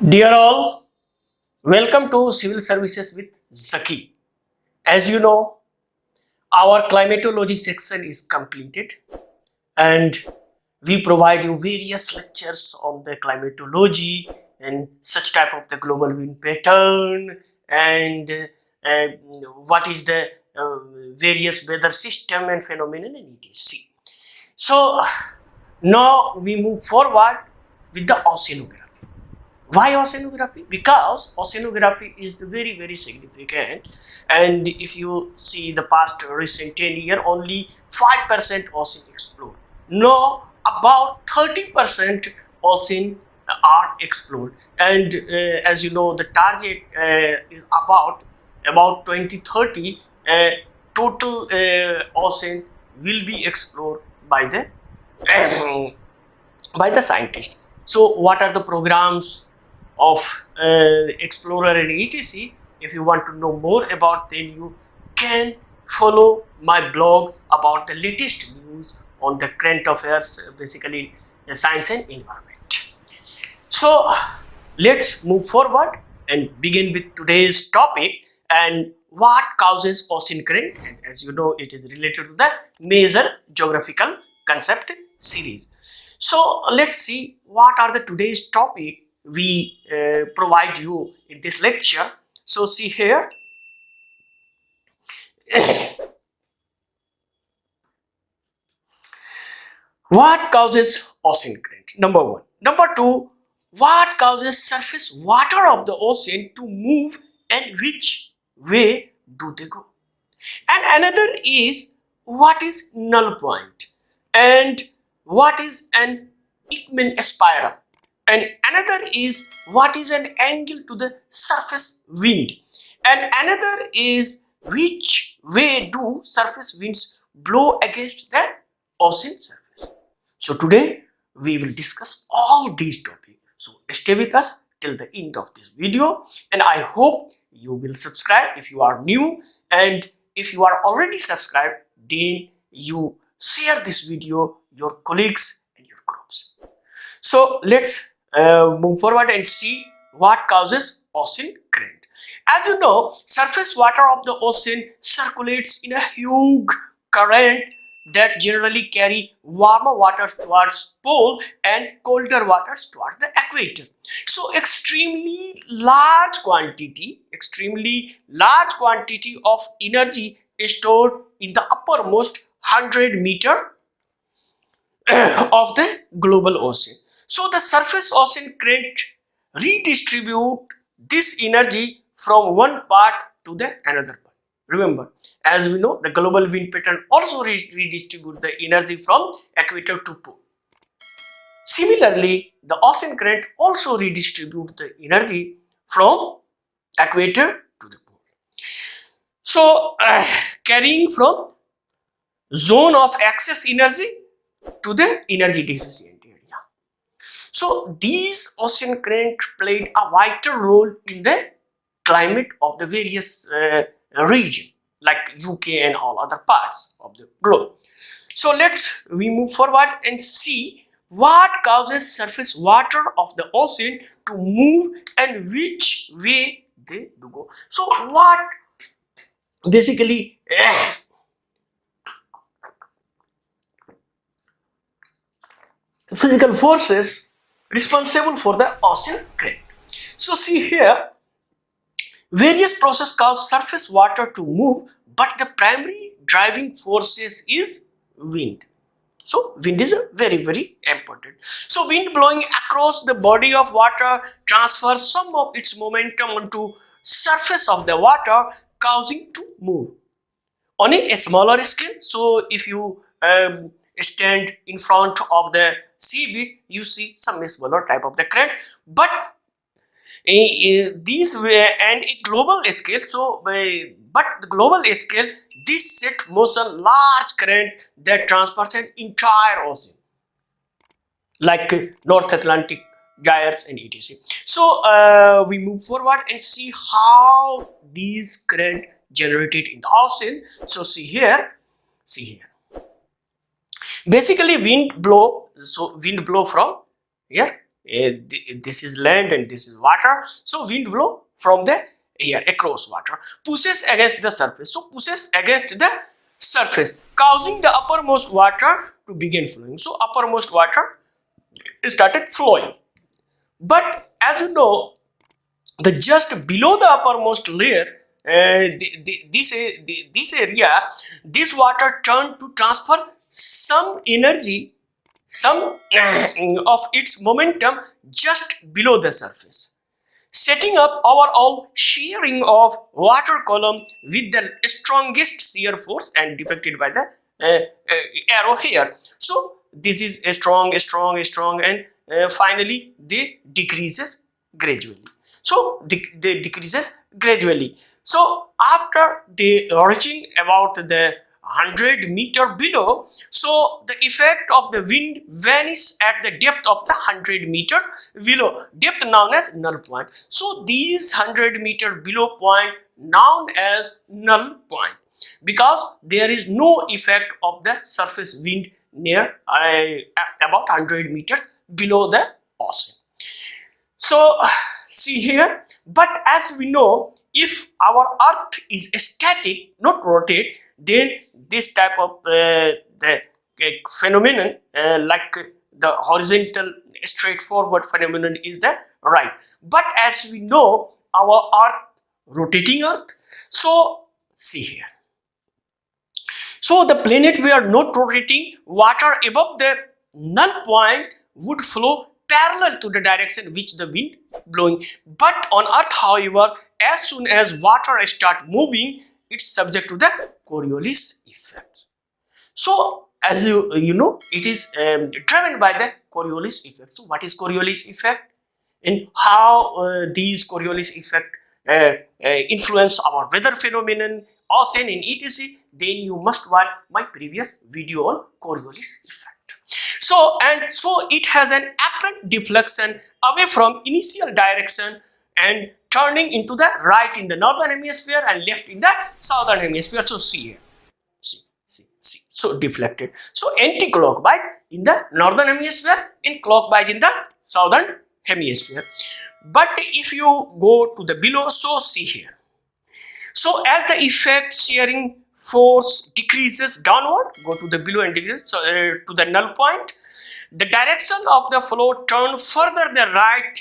Dear all, welcome to Civil Services with ZAKI. As you know, our climatology section is completed and we provide you various lectures on the climatology and such type of the global wind pattern and uh, what is the various weather system and phenomenon and etc. So now we move forward with the oceanography. Why oceanography? Because oceanography is very significant, and if you see the past recent 10 year, only 5% ocean explored. Now about 30% ocean are explored, and as you know, the target is about 2030. Total ocean will be explored by the scientist. So what are the programs of explorer and etc? If you want to know more about, then you can follow my blog about the latest news on the current affairs, basically science and environment. So let's move forward and begin with today's topic, and what causes ocean current. And as you know, it is related to the major geographical concept series. So let's see what are the today's topic we provide you in this lecture. So see here. What causes ocean current? Number one. Number two, what causes surface water of the ocean to move and which way do they go? And another is, what is null point and what is an Ekman spiral, and another is, what is an angle to the surface wind, and another is, which way do surface winds blow against the ocean surface. So today we will discuss all these topics. So stay with us till the end of this video, and I hope you will subscribe if you are new, and if you are already subscribed, then you share this video your colleagues and your groups. So let's move forward and see what causes ocean current. As you know, surface water of the ocean circulates in a huge current that generally carry warmer waters towards pole and colder waters towards the equator. So extremely large quantity of energy is stored in the uppermost 100 meter of the global ocean. So the surface ocean current redistribute this energy from one part to the another part. Remember, as we know, the global wind pattern also redistribute the energy from equator to pole. Similarly, the ocean current also redistribute the energy from equator to the pole. So carrying from zone of excess energy to the energy deficient area. So these ocean current played a vital role in the climate of the various region like UK and all other parts of the globe. So we move forward and see what causes surface water of the ocean to move and which way they do go. So what basically physical forces responsible for the ocean current. So see here, various processes cause surface water to move, but the primary driving forces is wind. So wind is very important. So wind blowing across the body of water transfers some of its momentum onto surface of the water, causing to move on a smaller scale. So if you stand in front of the seabed, you see some smaller type of the current, but these were and a global scale. So but the global scale, this set motion large current that transfers an entire ocean like North Atlantic gyres and etc. So we move forward and see how these current generated in the ocean. So see here. Basically wind blow from here this is land and this is water. So wind blow from the air across water, pushes against the surface. So pushes against the surface, causing the uppermost water to begin flowing. So uppermost water started flowing. But as you know, the just below the uppermost layer, this area, this water turned to transfer some energy, some of its momentum just below the surface, setting up overall shearing of water column with the strongest shear force, and depicted by the arrow here. So this is a strong, and finally they decreases gradually. So they decreases gradually. So after they reaching about the 100-meter below, so the effect of the wind vanishes at the depth of the 100-meter below, depth known as null point. So these 100-meter below point known as null point, because there is no effect of the surface wind near about 100 meters below the ocean. So see here, but as we know, if our earth is static, not rotate, then this type of the phenomenon, like the horizontal straightforward phenomenon, is the right. But as we know, our earth, rotating earth, so see here. So the planet were not rotating, water above the null point would flow parallel to the direction which the wind blowing. But on earth, however, as soon as water start moving, it's subject to the Coriolis effect. So as you know, it is driven by the Coriolis effect. So what is Coriolis effect, and how these Coriolis effect influence our weather phenomenon, ocean, and etc., then you must watch my previous video on Coriolis effect. So it has an apparent deflection away from initial direction and turning into the right in the northern hemisphere and left in the southern hemisphere. So see here, see, so deflected. So anti-clockwise in the northern hemisphere and clockwise in the southern hemisphere. But if you go to the below, so see here. So as the effect shearing force decreases downward, go to the below and decrease to the null point, the direction of the flow turn further the right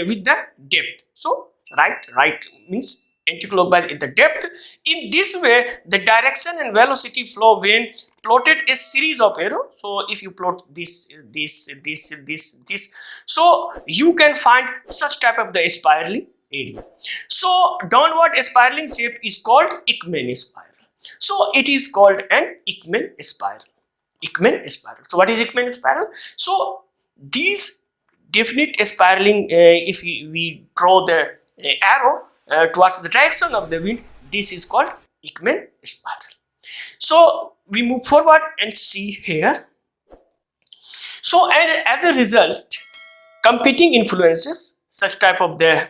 with the depth. So right means anti-clockwise in the depth. In this way, the direction and velocity flow when plotted a series of arrows. So if you plot this, so you can find such type of the spiraling area. So downward spiraling shape is called Ekman spiral. So it is called an Ekman spiral. Ekman spiral. So what is Ekman spiral? So these definite spiraling, if we draw the arrow towards the direction of the wind, this is called Ekman spiral. So we move forward and see here. So and as a result, competing influences, such type of the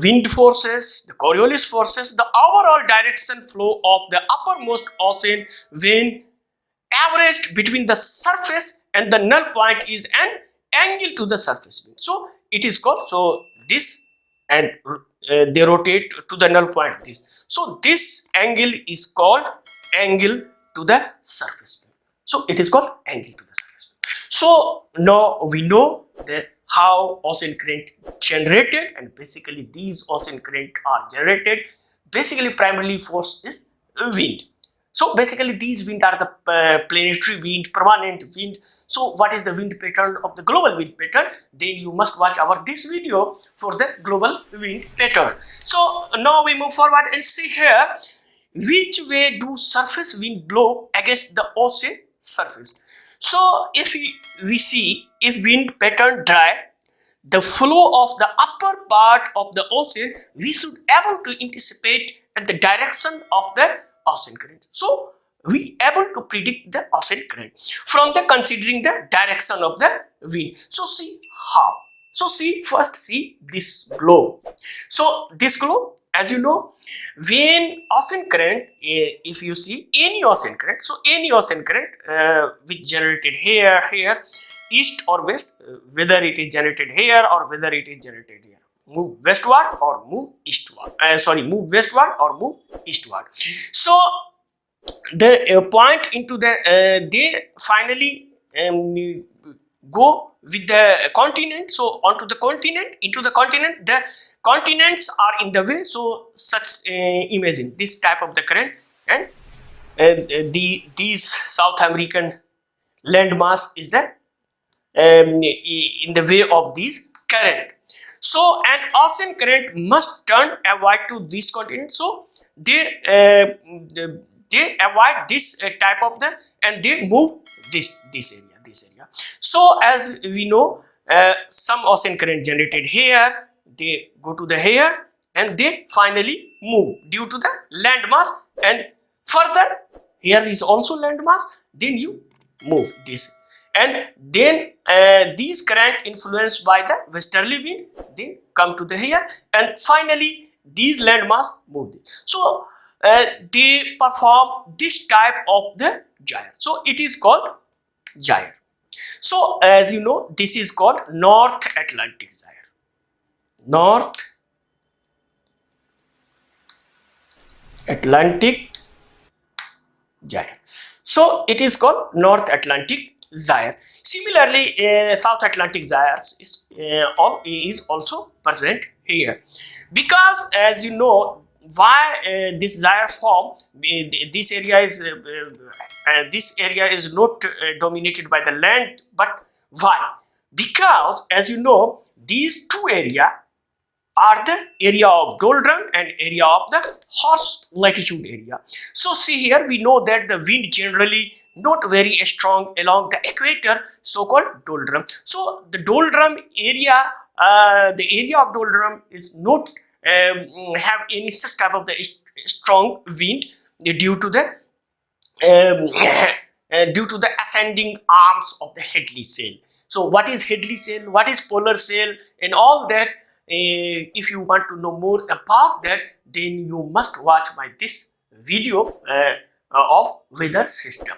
wind forces, the Coriolis forces, the overall direction flow of the uppermost ocean when averaged between the surface and the null point is an angle to the surface wind. So it is called, so this, and they rotate to the null point this. So this angle is called angle to the surface wind. So it is called angle to the surface wind. So now we know the how ocean current generated, and basically these ocean current are generated. Basically primarily force is wind. So basically these wind are the planetary wind, permanent wind. So what is the wind pattern of the global wind pattern? Then you must watch our this video for the global wind pattern. So now we move forward and see here, which way do surface wind blow against the ocean surface. So if we see, if wind pattern dry, the flow of the upper part of the ocean, we should able to anticipate at the direction of the ocean current. So we able to predict the ocean current from the considering the direction of the wind. So see how. So see, first see this globe. So this globe, as you know, when ocean current, if you see any ocean current, so any ocean current which generated here, east or west, whether it is generated here or whether it is generated here. Move westward or move eastward. Move westward or move eastward. So the point into the they finally go with the continent. So onto the continent, into the continent, the continents are in the way. So such imagine this type of the current, and these South American landmass is the in the way of these current. So an ocean current must turn avoid to this continent. So they avoid this type of the, and they move this area. So as we know, some ocean current generated here, they go to the here, and they finally move due to the landmass, and further here is also landmass, then you move this, and then these current influenced by the westerly wind, they come to the here, and finally these landmass move this. So they perform this type of the gyre. So it is called gyre. So as you know, this is called North Atlantic gyre. North Atlantic gyre. So it is called North Atlantic gyre. Similarly, South Atlantic gyres is also present here, because as you know, why this gyre form, this area is not dominated by the land, but why? Because as you know, these two areas are the area of doldrum and area of the horse latitude area. So see here, we know that the wind generally not very strong along the equator, so called doldrum. So the doldrum area, the area of doldrum is not have any such type of the strong wind due to the ascending arms of the Hadley sail. So what is Hadley sail, what is polar sail, and all that, if you want to know more about that, then you must watch my this video of weather system.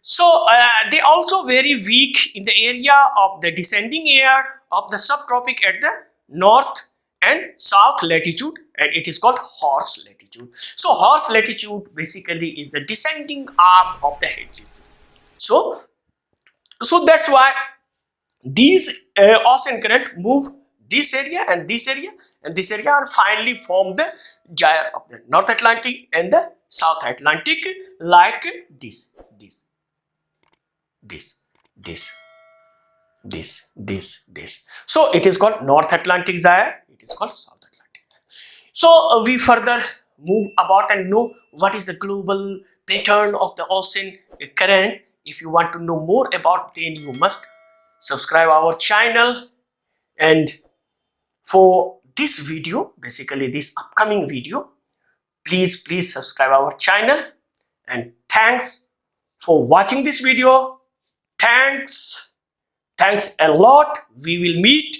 So they also very weak in the area of the descending air of the subtropic at the north and south latitude, and it is called horse latitude. So horse latitude basically is the descending arm of the Hadley sail. So that's why these ocean current move this area and this area and this area, and finally form the gyre of the North Atlantic and the South Atlantic, like this. So it is called North Atlantic gyre, it is called South Atlantic. So we further move about and know what is the global pattern of the ocean current. If you want to know more about, then you must subscribe our channel. And for this video, basically this upcoming video, please subscribe our channel, and thanks for watching this video. Thanks a lot. We will meet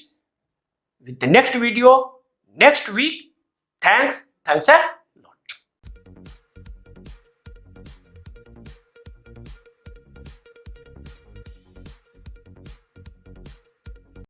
with the next video next week. Thanks.